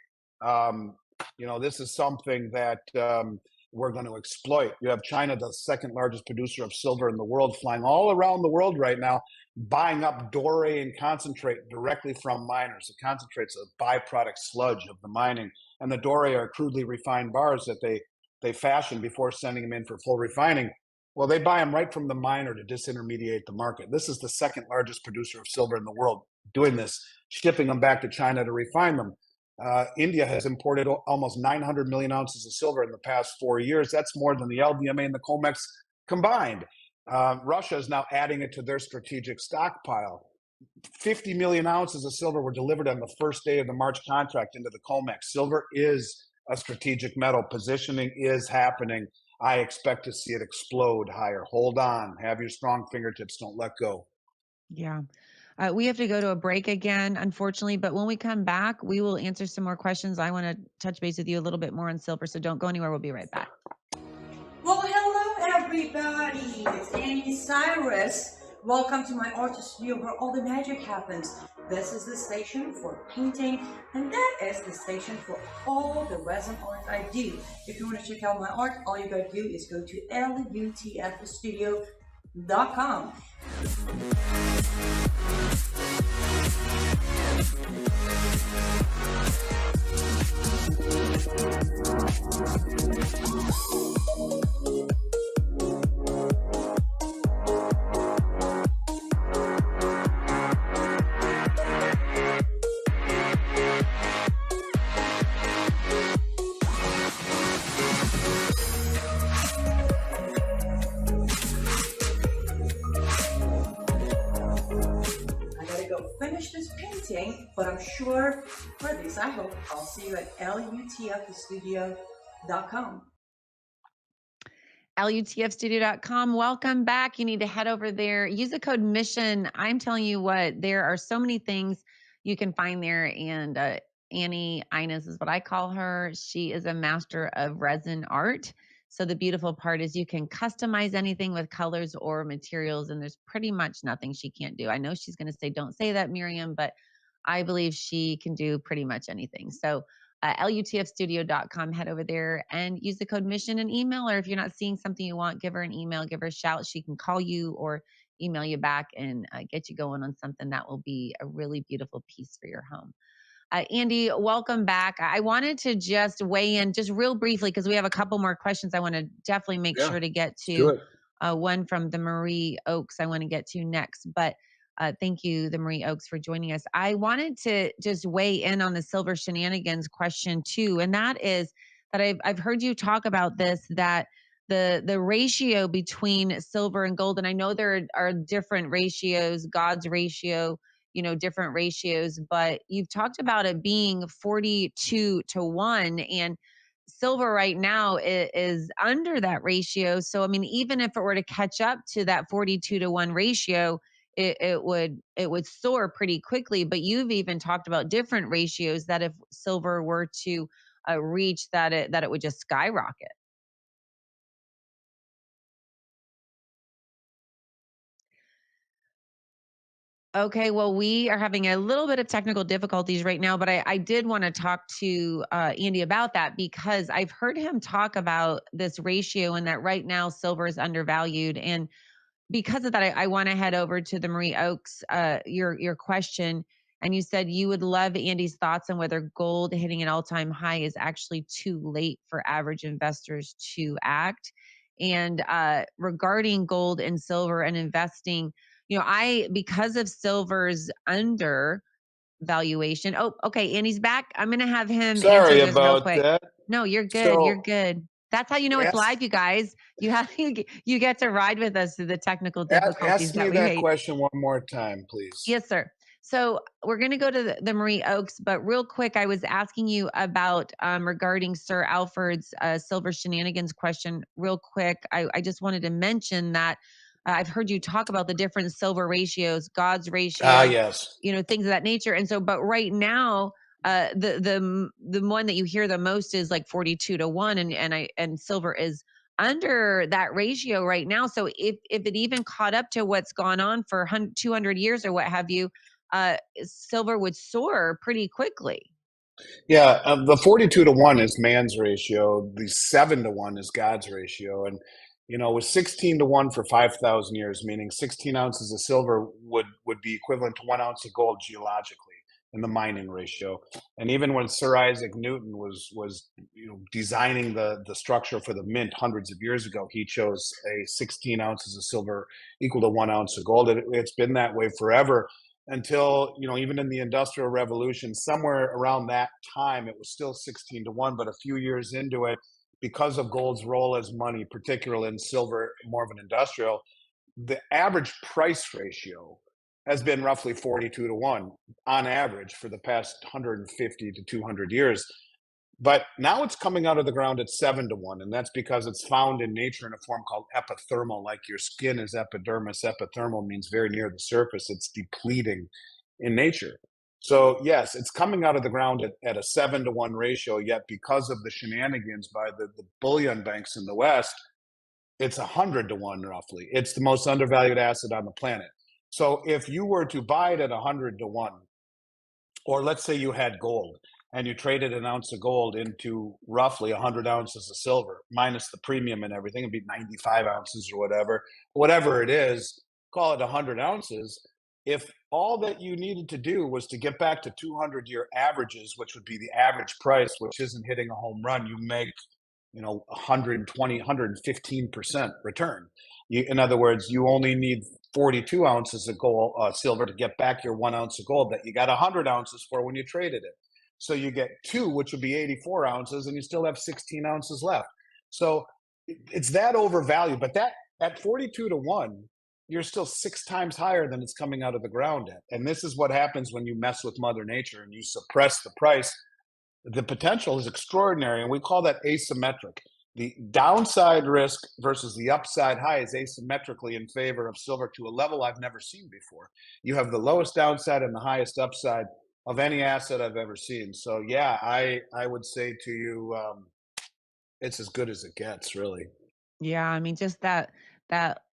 Speaker 2: This is something that we're going to exploit. You have China, the second largest producer of silver in the world, flying all around the world right now, buying up doré and concentrate directly from miners. The concentrate's a byproduct sludge of the mining, and the doré are crudely refined bars that they fashion before sending them in for full refining. Well, they buy them right from the miner to disintermediate the market. This is the second largest producer of silver in the world doing this, shipping them back to China to refine them. India has imported almost 900 million ounces of silver in the past 4 years. That's more than the LBMA and the COMEX combined. Russia is now adding it to their strategic stockpile. 50 million ounces of silver were delivered on the first day of the March contract into the COMEX. Silver is a strategic metal. Positioning is happening. I expect to see it explode higher. Hold on. Have your strong fingertips. Don't let go.
Speaker 1: Yeah. We have to go to a break again, unfortunately, but when we come back, we will answer some more questions. I want to touch base with you a little bit more on silver, so don't go anywhere. We'll be right back.
Speaker 5: Well, hello everybody. It's Andy Cyrus. Welcome to my art studio where all the magic happens. This is the station for painting, and that is the station for all the resin art I do. If you want to check out my art, all you gotta do is go to lutfstudio.com. But I'm sure, or at least I hope, I'll see you at lutfstudio.com.
Speaker 1: lutfstudio.com. Welcome back. You need to head over there. Use the code MISSION. I'm telling you what, there are so many things you can find there. And Annie Inez is what I call her. She is a master of resin art. So the beautiful part is you can customize anything with colors or materials, and there's pretty much nothing she can't do. I know she's going to say, don't say that, Miriam, but I believe she can do pretty much anything. So lutfstudio.com, head over there and use the code MISSION and email her. If you're not seeing something you want, give her an email, give her a shout. She can call you or email you back and get you going on something that will be a really beautiful piece for your home. Andy, welcome back. I wanted to just weigh in just real briefly because we have a couple more questions I want to definitely make sure to get to. One from the Marie Oaks I want to get to next, but thank you, the Marie Oaks, for joining us. I wanted to just weigh in on the silver shenanigans question too, and that is that I've heard you talk about this, that the ratio between silver and gold, and I know there are different ratios, God's ratio, different ratios, but you've talked about it being 42-1, and silver right now is under that ratio. So, I mean, even if it were to catch up to that 42-1 ratio, it would soar pretty quickly. But you've even talked about different ratios that if silver were to reach that, it would just skyrocket. Okay, well, we are having a little bit of technical difficulties right now, but I did want to talk to Andy about that because I've heard him talk about this ratio and that right now silver is undervalued. And because of that, I want to head over to the Marie Oaks, your question. And you said you would love Andy's thoughts on whether gold hitting an all-time high is actually too late for average investors to act. And regarding gold and silver and investing, because of silver's undervaluation. Oh, okay, Andy's back. I'm going to have him answer this real quick.
Speaker 2: That.
Speaker 1: No, you're good.
Speaker 2: So,
Speaker 1: you're good. That's how you know it's live, you guys. You get to ride with us through the technical difficulties
Speaker 2: ask me that question one more time, please.
Speaker 1: Yes, sir. So we're going to go to the Marie Oaks, but real quick, I was asking you about regarding Sir Alfred's silver shenanigans question. Real quick, I just wanted to mention that I've heard you talk about the different silver ratios, God's ratio,
Speaker 2: yes,
Speaker 1: things of that nature. And so, but right now, the one that you hear the most is like 42-1, and silver is under that ratio right now. So if it even caught up to what's gone on for 200 years or what have you, silver would soar pretty quickly.
Speaker 2: Yeah, the 42 to 1 is man's ratio. The 7 to 1 is God's ratio. And, with 16 to 1 for 5,000 years, meaning 16 ounces of silver would be equivalent to 1 ounce of gold geologically in the mining ratio. And even when Sir Isaac Newton was designing the structure for the mint hundreds of years ago, he chose a 16 ounces of silver equal to 1 ounce of gold. It's been that way forever until even in the Industrial Revolution, somewhere around that time it was still 16 to 1, but a few years into it, because of gold's role as money, particularly in silver, more of an industrial, the average price ratio has been roughly 42 to 1 on average for the past 150 to 200 years. But now it's coming out of the ground at 7 to 1, and that's because it's found in nature in a form called epithermal, like your skin is epidermis. Epithermal means very near the surface. It's depleting in nature. So, yes, it's coming out of the ground at a 7 to 1 ratio, yet because of the shenanigans by the bullion banks in the West, it's 100 to 1 roughly. It's the most undervalued asset on the planet. So, if you were to buy it at 100 to 1, or let's say you had gold and you traded an ounce of gold into roughly 100 ounces of silver, minus the premium and everything, it'd be 95 ounces or whatever it is, call it 100 ounces. If all that you needed to do was to get back to 200-year averages, which would be the average price, which isn't hitting a home run, you make 120, 115% return. In other words, you only need 42 ounces of gold, silver to get back your 1 ounce of gold that you got 100 ounces for when you traded it. So you get two, which would be 84 ounces, and you still have 16 ounces left. So it's that overvalued, but that at 42 to 1, you're still 6 times higher than it's coming out of the ground at. And this is what happens when you mess with Mother Nature and you suppress the price. The potential is extraordinary, and we call that asymmetric. The downside risk versus the upside high is asymmetrically in favor of silver to a level I've never seen before. You have the lowest downside and the highest upside of any asset I've ever seen. So yeah, I would say to you, it's as good as it gets, really.
Speaker 1: Yeah, I mean, just that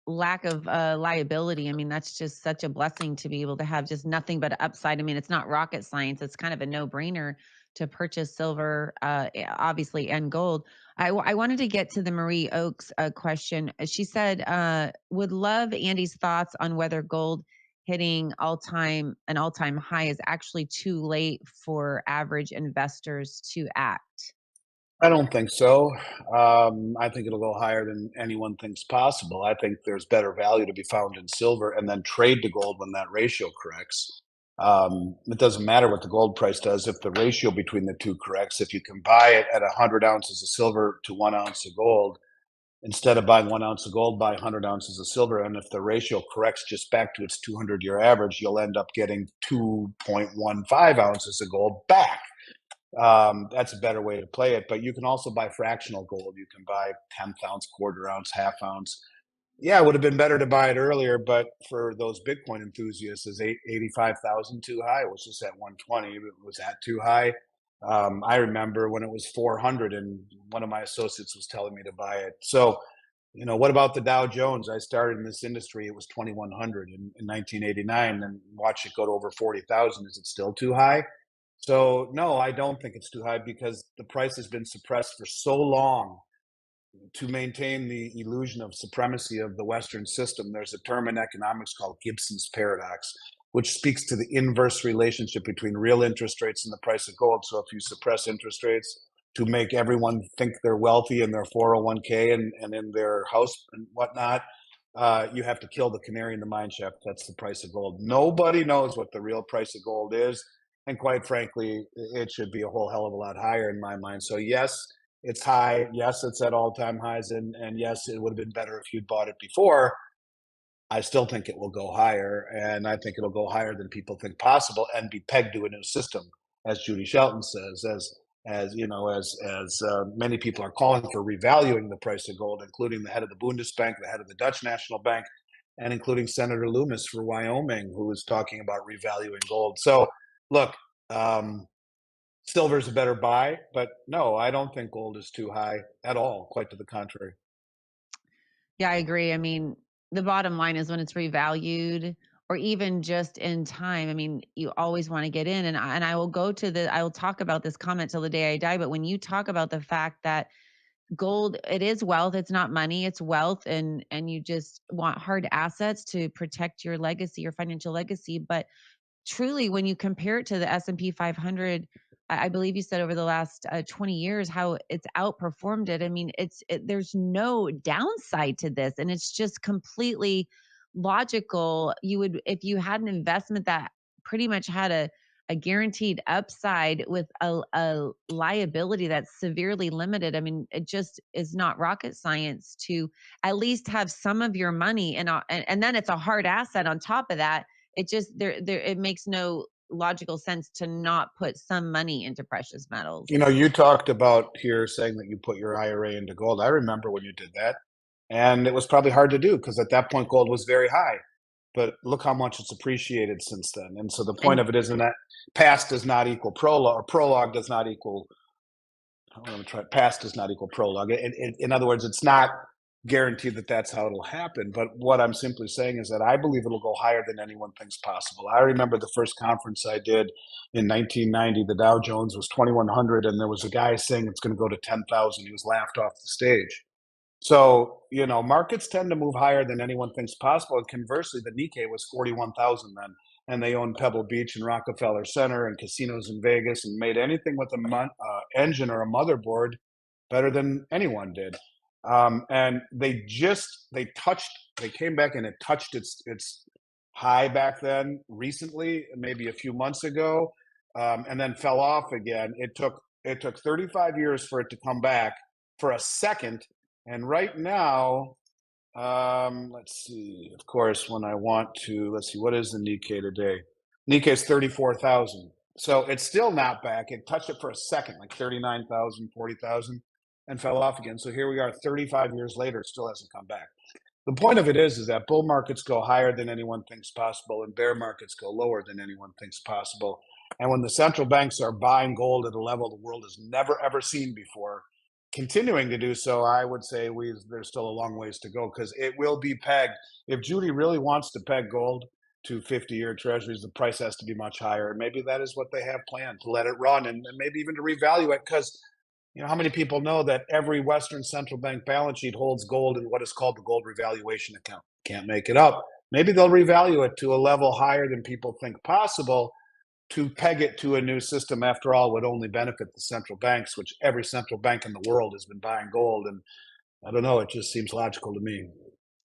Speaker 1: lack of liability. I mean, that's just such a blessing to be able to have just nothing but upside. I mean, it's not rocket science. It's kind of a no-brainer to purchase silver, obviously, and gold. I wanted to get to the Marie Oakes question. She said, would love Andy's thoughts on whether gold hitting an all-time high is actually too late for average investors to act.
Speaker 2: I don't think so. I think it'll go higher than anyone thinks possible. I think there's better value to be found in silver and then trade to gold when that ratio corrects. It doesn't matter what the gold price does if the ratio between the two corrects. If you can buy it at 100 ounces of silver to 1 ounce of gold, instead of buying 1 ounce of gold, buy 100 ounces of silver. And if the ratio corrects just back to its 200-year average, you'll end up getting 2.15 ounces of gold back. That's a better way to play it. But you can also buy fractional gold. You can buy 10th ounce, quarter ounce, half ounce. Yeah, it would have been better to buy it earlier, but for those Bitcoin enthusiasts, is 85,000 too high? It was just at 120. Was that too high? I remember when it was 400, and one of my associates was telling me to buy it. So, what about the Dow Jones? I started in this industry; it was 2,100 in 1989, and watch it go to over 40,000. Is it still too high? So, no, I don't think it's too high because the price has been suppressed for so long to maintain the illusion of supremacy of the Western system. There's a term in economics called Gibson's paradox, which speaks to the inverse relationship between real interest rates and the price of gold. So if you suppress interest rates to make everyone think they're wealthy in their 401k and in their house and whatnot, you have to kill the canary in the mine shaft. That's the price of gold. Nobody knows what the real price of gold is. And quite frankly, it should be a whole hell of a lot higher in my mind. So yes, it's high. Yes, it's at all-time highs. And yes, it would have been better if you'd bought it before. I still think it will go higher. And I think it'll go higher than people think possible and be pegged to a new system, as Judy Shelton says, as many people are calling for revaluing the price of gold, including the head of the Bundesbank, the head of the Dutch National Bank, and including Senator Loomis for Wyoming, who is talking about revaluing gold. So, look, silver's a better buy, but no, I don't think gold is too high at all. Quite to the contrary.
Speaker 1: Yeah, I agree. I mean, the bottom line is when it's revalued or even just in time. I mean, you always want to get in, and I will go to I will talk about this comment till the day I die. But when you talk about the fact that gold, it is wealth, it's not money, it's wealth, and you just want hard assets to protect your legacy, your financial legacy. But truly, when you compare it to the S&P 500, I believe you said over the last 20 years how it's outperformed it. I mean, there's no downside to this, and it's just completely logical. You would, if you had an investment that pretty much had a guaranteed upside with a liability that's severely limited. I mean, it just is not rocket science to at least have some of your money, and then it's a hard asset on top of that. It just it makes no logical sense to not put some money into precious metals.
Speaker 2: You know, you talked about here saying that you put your IRA into gold. I remember when you did that, and it was probably hard to do because at that point gold was very high. But look how much it's appreciated since then. And so the point
Speaker 1: And
Speaker 2: of it isn't that past does not equal prologue, or prologue does not equal. I'm going to try. Past does not equal prologue. In other words, it's not guaranteed that that's how it'll happen. But what I'm simply saying is that I believe it'll go higher than anyone thinks possible. I remember the first conference I did in 1990. The Dow Jones was 2,100, and there was a guy saying it's going to go to 10,000. He was laughed off the stage. So, you know, markets tend to move higher than anyone thinks possible. And conversely, the Nikkei was 41,000 then, and they owned Pebble Beach and Rockefeller Center and casinos in Vegas and made anything with a engine or a motherboard better than anyone did. And they came back and it touched its high back then recently, maybe a few months ago, and then fell off again. It took 35 years for it to come back for a second. And right now, let's see, of course, when I want to, let's see, what is the Nikkei today? Nikkei is 34,000. So it's still not back. It touched it for a second, like 39,000, 40,000, and fell off again. So here we are 35 years later, it still hasn't come back. The point of it is that bull markets go higher than anyone thinks possible, and bear markets go lower than anyone thinks possible. And when the central banks are buying gold at a level the world has never, ever seen before, continuing to do so, I would say there's still a long ways to go because it will be pegged. If Judy really wants to peg gold to 50-year treasuries, the price has to be much higher. And maybe that is what they have planned, to let it run and maybe even to revalue it. Because, you know, how many people know that every Western central bank balance sheet holds gold in what is called the gold revaluation account? Can't make it up. Maybe they'll revalue it to a level higher than people think possible. To peg it to a new system, after all, would only benefit the central banks, which every central bank in the world has been buying gold. And I don't know, it just seems logical to me.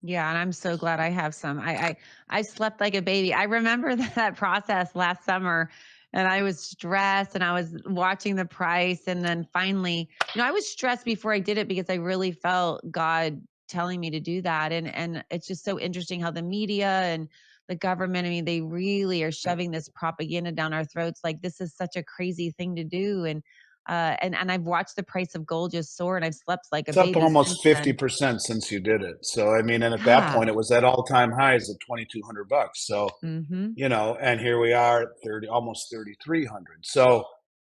Speaker 1: yeah, and I'm so glad I have some. I slept like a baby. I remember that process last summer, and I was stressed and I was watching the price, and then finally, I was stressed before I did it because I really felt God telling me to do that. And it's just so interesting how the media and the government, I mean, they really are shoving this propaganda down our throats like this is such a crazy thing to do. And I've watched the price of gold just soar, and I've slept like a
Speaker 2: It's up
Speaker 1: baby since
Speaker 2: almost
Speaker 1: then.
Speaker 2: 50% since you did it. So, I mean, and at that
Speaker 1: Yeah.
Speaker 2: point, it was at all-time highs at 2,200 bucks. So,
Speaker 1: Mhm.
Speaker 2: you know, and here we are at 30, almost 3,300. So,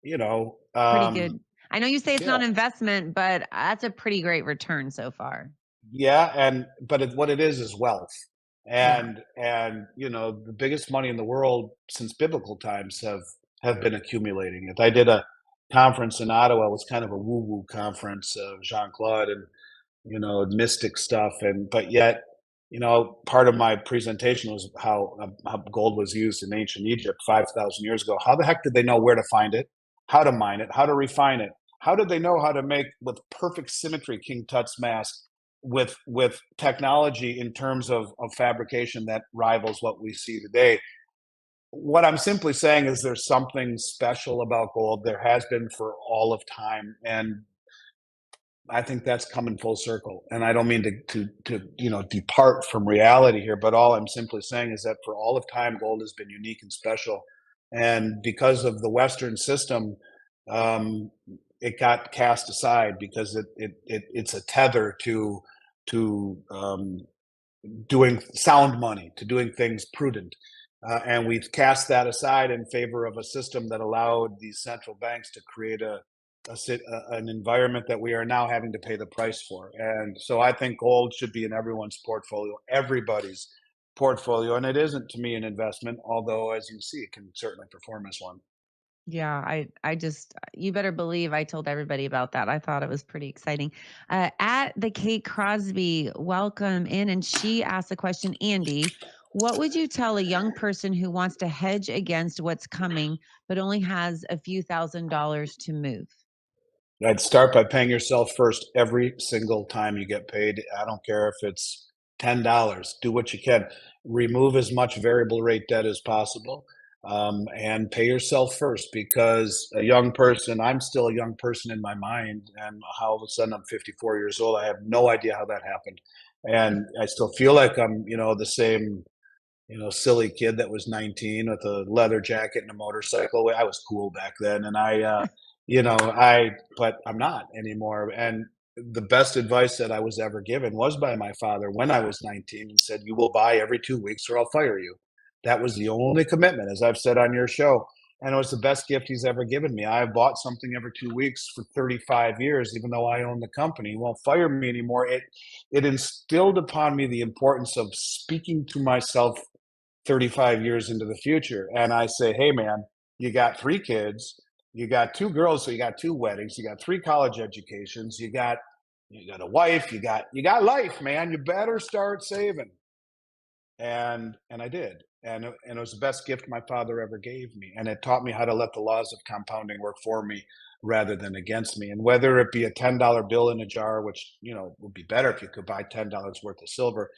Speaker 2: you know,
Speaker 1: Pretty good. I know you say it's
Speaker 2: yeah,
Speaker 1: not an investment, but that's a pretty great return so far.
Speaker 2: yeah, what it is wealth.
Speaker 1: Yeah.
Speaker 2: And you know, the biggest money in the world since biblical times have been accumulating it. I did a conference in Ottawa. It was kind of a woo-woo conference of Jean-Claude and, you know, mystic stuff. And but yet, you know, part of my presentation was how gold was used in ancient Egypt 5,000 years ago. How the heck did they know where to find it, how to mine it, how to refine it? How did they know how to make with perfect symmetry King Tut's mask with technology in terms of fabrication that rivals what we see today? What I'm simply saying is there's something special about gold. There has been for all of time, and I think that's coming full circle. And I don't mean to you know, depart from reality here, but all I'm simply saying is that for all of time, gold has been unique and special. And because of the Western system, um, it got cast aside because it's a tether to doing sound money, to doing things prudent. And we've cast that aside in favor of a system that allowed these central banks to create an environment that we are now having to pay the price for. And so I think gold should be in everyone's portfolio, everybody's. portfolio, and it isn't to me an investment, although as you see, it can certainly perform as one.
Speaker 1: Yeah, I just you better believe I told everybody about that. I thought it was pretty exciting. At the Kate Crosby, welcome in, and she asked the question, Andy, what would you tell a young person who wants to hedge against what's coming but only has a few $1,000s to move?
Speaker 2: I'd start by paying yourself first every single time you get paid. I don't care if it's $10. Do what you can. Remove as much variable rate debt as possible, and pay yourself first. Because a young person, I'm still a young person in my mind, and how all of a sudden I'm 54 years old. I have no idea how that happened, and I still feel like I'm, the same, silly kid that was 19 with a leather jacket and a motorcycle. I was cool back then, and but I'm not anymore. And the best advice that I was ever given was by my father when I was 19, and said, "You will buy every 2 weeks, or I'll fire you." That was the only commitment, as I've said on your show, and it was the best gift he's ever given me. I have bought something every 2 weeks for 35 years, even though I own the company. He won't fire me anymore. It instilled upon me the importance of speaking to myself 35 years into the future. And I say, hey, man, you got 3 kids, you got 2 girls, so you got 2 weddings, you got 3 college educations, you got a wife, you got life, man. You better start saving. And I did. And it was the best gift my father ever gave me. And it taught me how to let the laws of compounding work for me rather than against me. And whether it be a $10 bill in a jar, which, would be better if you could buy $10 worth of silver.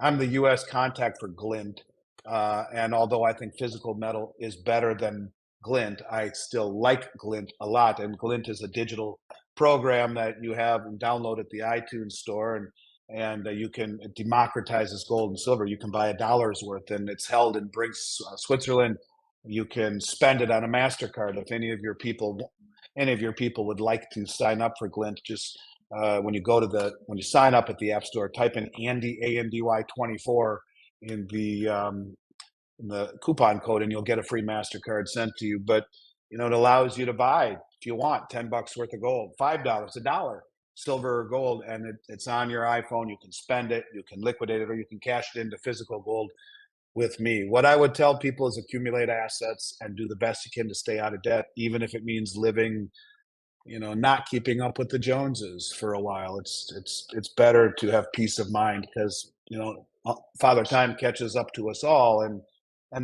Speaker 2: I'm the US contact for Glint. And although I think physical metal is better than Glint, I still like Glint a lot. And Glint is a digital program that you have and download at the iTunes store. And you can democratize this gold and silver. You can buy $1 worth, and it's held in Brinks, Switzerland. You can spend it on a MasterCard. If any of your people would like to sign up for Glint, just when you sign up at the App Store, type in Andy ANDY 24 in the coupon code, and you'll get a free MasterCard sent to you. But it allows you to buy, if you want, $10 worth of gold, $5, $1, silver or gold, and it's on your iPhone. You can spend it, you can liquidate it, or you can cash it into physical gold with me. What I would tell people is accumulate assets and do the best you can to stay out of debt, even if it means living, not keeping up with the Joneses for a while. It's better to have peace of mind, because Father Time catches up to us all, and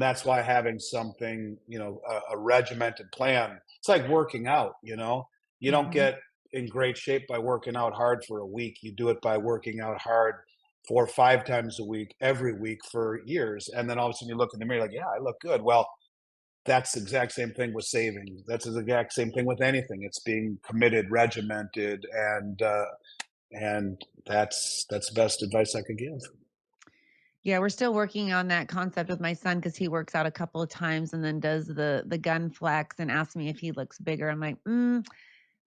Speaker 2: that's why having something, a regimented plan. It's like working out. You don't
Speaker 1: Mhm.
Speaker 2: get in great shape by working out hard for a week. You do it by working out hard 4 or 5 times a week, every week for years, and then all of a sudden you look in the mirror like, yeah, I look good. Well, that's the exact same thing with saving. That's the exact same thing with anything. It's being committed, regimented, and that's the best advice I could give.
Speaker 1: Yeah, we're still working on that concept with my son because he works out a couple of times and then does the gun flex and asks me if he looks bigger. I'm like,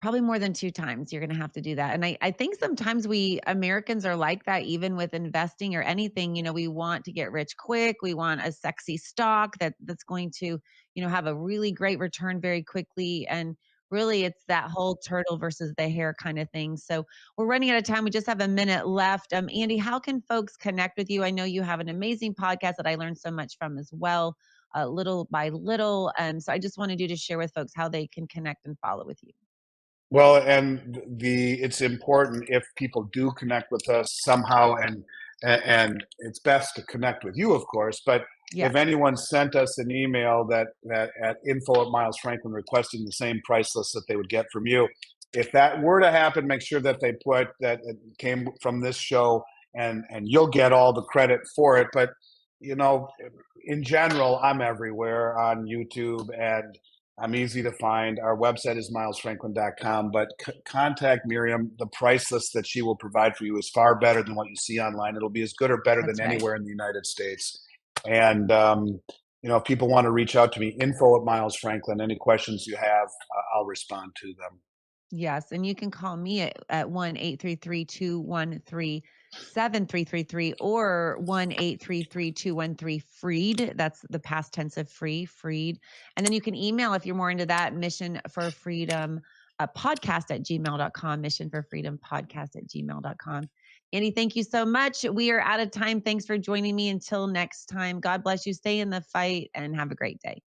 Speaker 1: probably more than 2 times you're gonna have to do that, and I think sometimes we Americans are like that even with investing or anything. We want to get rich quick, we want a sexy stock that's going to, have a really great return very quickly, and really it's that whole turtle versus the hare kind of thing. So, we're running out of time, we just have a minute left. Andy, how can folks connect with you? I know you have an amazing podcast that I learned so much from as well, little by little, so I just wanted you to share with folks how they can connect and follow with you.
Speaker 2: Well, and it's important if people do connect with us somehow, and it's best to connect with you, of course. But if
Speaker 1: Yes.
Speaker 2: anyone sent us an email that at info@Miles Franklin requesting the same price list that they would get from you, if that were to happen, make sure that they put that it came from this show, and you'll get all the credit for it. But you know, in general, I'm everywhere on YouTube, and I'm easy to find. Our website is milesfranklin.com, but contact Miriam. The price list that she will provide for you is far better than what you see online. It'll be as good or better than
Speaker 1: That's right.
Speaker 2: anywhere in the United States. And, if people want to reach out to me, info@Miles Franklin, any questions you have, I'll respond to them.
Speaker 1: Yes, and you can call me at 1-833-213-7333 or 1-833-213-FREED. That's the past tense of free, freed. And then you can email if you're more into that, mission for freedom podcast at gmail.com, mission for freedom podcast at gmail.com. Andy, thank you so much. We are out of time. Thanks for joining me. Until next time, God bless you. Stay in the fight and have a great day.